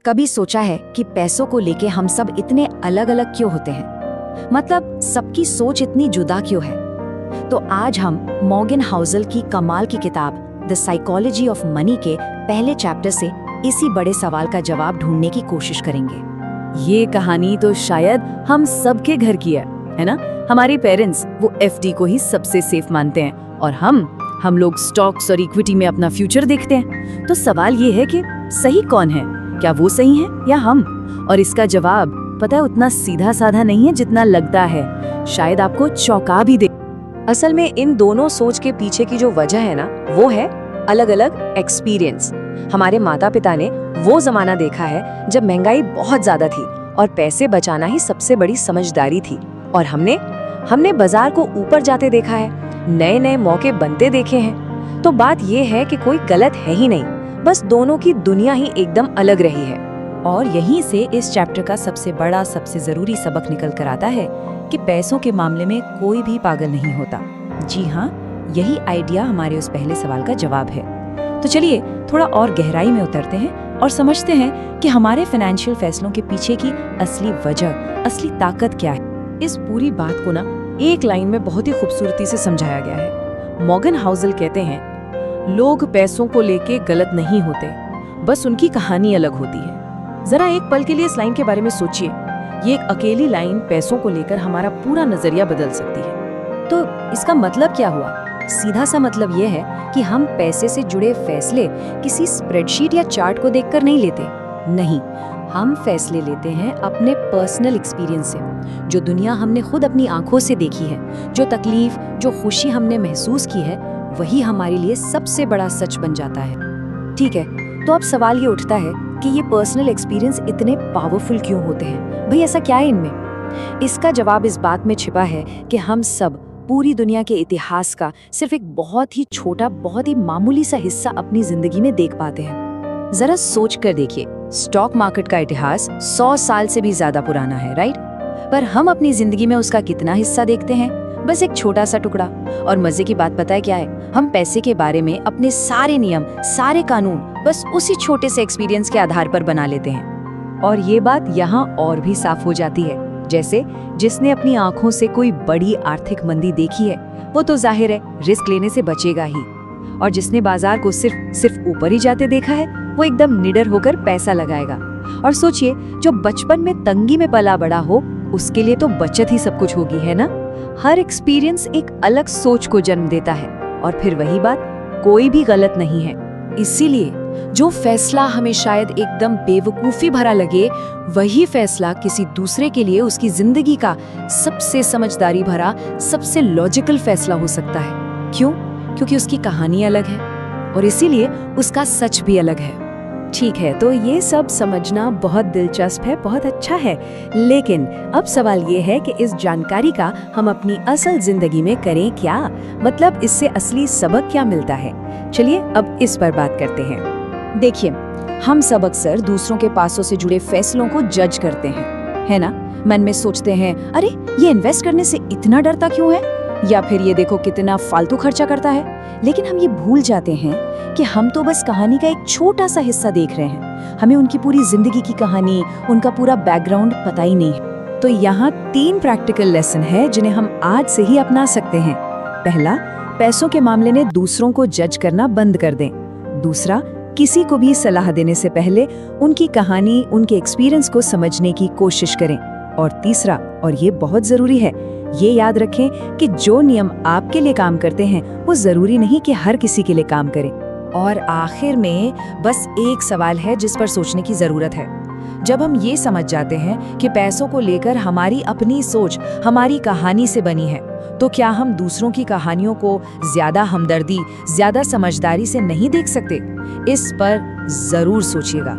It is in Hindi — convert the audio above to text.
कभी सोचा है कि पैसों को लेके हम सब इतने अलग अलग क्यों होते हैं? मतलब सबकी सोच इतनी जुदा क्यों है? तो आज हम मॉर्गन हाउसल की कमाल की किताब द साइकोलॉजी ऑफ मनी के पहले चैप्टर से इसी बड़े सवाल का जवाब ढूंढने की कोशिश करेंगे। ये कहानी तो शायद हम सबके घर की है ना? हमारे पेरेंट्स वो एफडी को ही सबसे सेफ मानते हैं और हम लोग स्टॉक्स और इक्विटी में अपना फ्यूचर देखते हैं। तो सवाल ये है कि सही कौन है? क्या वो सही है या हम? और इसका जवाब पता है उतना सीधा साधा नहीं है जितना लगता है। शायद आपको चौंका भी दे। असल में इन दोनों सोच के पीछे की जो वजह है ना, वो है अलग अलग एक्सपीरियंस। हमारे माता पिता ने वो जमाना देखा है जब महंगाई बहुत ज्यादा थी और पैसे बचाना ही सबसे बड़ी समझदारी थी, और हमने बाजार को ऊपर जाते देखा है, नए नए मौके बनते देखे हैं। तो बात ये है कि कोई गलत है ही नहीं, बस दोनों की दुनिया ही एकदम अलग रही है। और यहीं से इस चैप्टर का सबसे बड़ा सबसे जरूरी सबक निकल कर आता है कि पैसों के मामले में कोई भी पागल नहीं होता। जी हाँ, यही आइडिया हमारे उस पहले सवाल का जवाब है। तो चलिए थोड़ा और गहराई में उतरते हैं और समझते हैं कि हमारे फाइनेंशियल फैसलों के पीछे की असली वजह, असली ताकत क्या है। इस पूरी बात को ना एक लाइन में बहुत ही खूबसूरती से समझाया गया है। मॉर्गन हाउसल कहते हैं, लोग पैसों को लेके गलत नहीं होते, बस उनकी कहानी अलग होती है। जरा एक पल के लिए इस लाइन के बारे में सोचिए। ये एक अकेली लाइन पैसों को लेकर हमारा पूरा नजरिया बदल सकती है। तो इसका मतलब क्या हुआ? सीधा सा मतलब ये है कि हम पैसे से जुड़े फैसले किसी स्प्रेडशीट या चार्ट को देखकर नहीं लेते। नहीं, हम फैसले लेते हैं अपने पर्सनल एक्सपीरियंस से, जो दुनिया हमने खुद अपनी आंखों से देखी है, जो तकलीफ, जो खुशी हमने महसूस की है, वही हमारे लिए सबसे बड़ा सच बन जाता है। ठीक है, तो अब सवाल ये उठता है कि ये पर्सनल एक्सपीरियंस इतने पावरफुल क्यों होते हैं? भाई ऐसा क्या है इनमें? इसका जवाब इस बात में छिपा है कि हम सब पूरी दुनिया के इतिहास का सिर्फ एक बहुत ही छोटा, बहुत ही मामूली सा हिस्सा अपनी जिंदगी में देख पाते हैं। जरा सोच कर देखिए, स्टॉक मार्केट का इतिहास 100 साल से भी ज्यादा पुराना है, राइट? पर हम अपनी जिंदगी में उसका कितना हिस्सा देखते हैं? बस एक छोटा सा टुकड़ा। और मजे की बात पता है क्या है? हम पैसे के बारे में अपने सारे नियम, सारे कानून बस उसी छोटे से एक्सपीरियंस के आधार पर बना लेते हैं। और ये बात यहाँ और भी साफ हो जाती है, जैसे जिसने अपनी आंखों से कोई बड़ी आर्थिक मंदी देखी है, वो तो जाहिर है रिस्क लेने से बचेगा ही। और जिसने बाजार को सिर्फ ऊपर ही जाते देखा है, वो एकदम निडर होकर पैसा लगाएगा। और सोचिए, जो बचपन में तंगी में पला बड़ा हो, उसके लिए तो बचत ही सब कुछ होगी, है ना? हर एक्सपीरियंस एक अलग सोच को जन्म देता है, और फिर वही बात, कोई भी गलत नहीं है। इसीलिए जो फैसला हमें शायद एकदम बेवकूफी भरा लगे, वही फैसला किसी दूसरे के लिए उसकी जिंदगी का सबसे समझदारी भरा, सबसे लॉजिकल फैसला हो सकता है। क्यों? क्योंकि उसकी कहानी अलग है और इसीलिए उसका सच भी अलग है। ठीक है, तो ये सब समझना बहुत दिलचस्प है, बहुत अच्छा है, लेकिन अब सवाल ये है कि इस जानकारी का हम अपनी असल जिंदगी में करें क्या? मतलब इससे असली सबक क्या मिलता है? चलिए अब इस पर बात करते हैं। देखिए, हम सब अक्सर दूसरों के पासों से जुड़े फैसलों को जज करते हैं, है ना? मन में सोचते हैं, अरे ये इन्वेस्ट करने से इतना डरता क्यों है, या फिर ये देखो कितना फालतू खर्चा करता है। लेकिन हम ये भूल जाते हैं कि हम तो बस कहानी का एक छोटा सा हिस्सा देख रहे हैं। हमें उनकी पूरी जिंदगी की कहानी, उनका पूरा बैकग्राउंड पता ही नहीं है। तो यहाँ 3 प्रैक्टिकल लेसन है जिन्हें हम आज से ही अपना सकते हैं। पहला, पैसों के मामले में दूसरों को जज करना बंद कर दें। दूसरा, किसी को भी सलाह देने से पहले उनकी कहानी, उनके एक्सपीरियंस को समझने की कोशिश करें। और तीसरा, और ये बहुत जरूरी है, ये याद रखें कि जो नियम आपके लिए काम करते हैं, वो जरूरी नहीं कि हर किसी के लिए काम करें। और आखिर में बस एक सवाल है जिस पर सोचने की जरूरत है। जब हम ये समझ जाते हैं कि पैसों को लेकर हमारी अपनी सोच हमारी कहानी से बनी है, तो क्या हम दूसरों की कहानियों को ज्यादा हमदर्दी, ज्यादा समझदारी से नहीं देख सकते? इस पर जरूर सोचिएगा।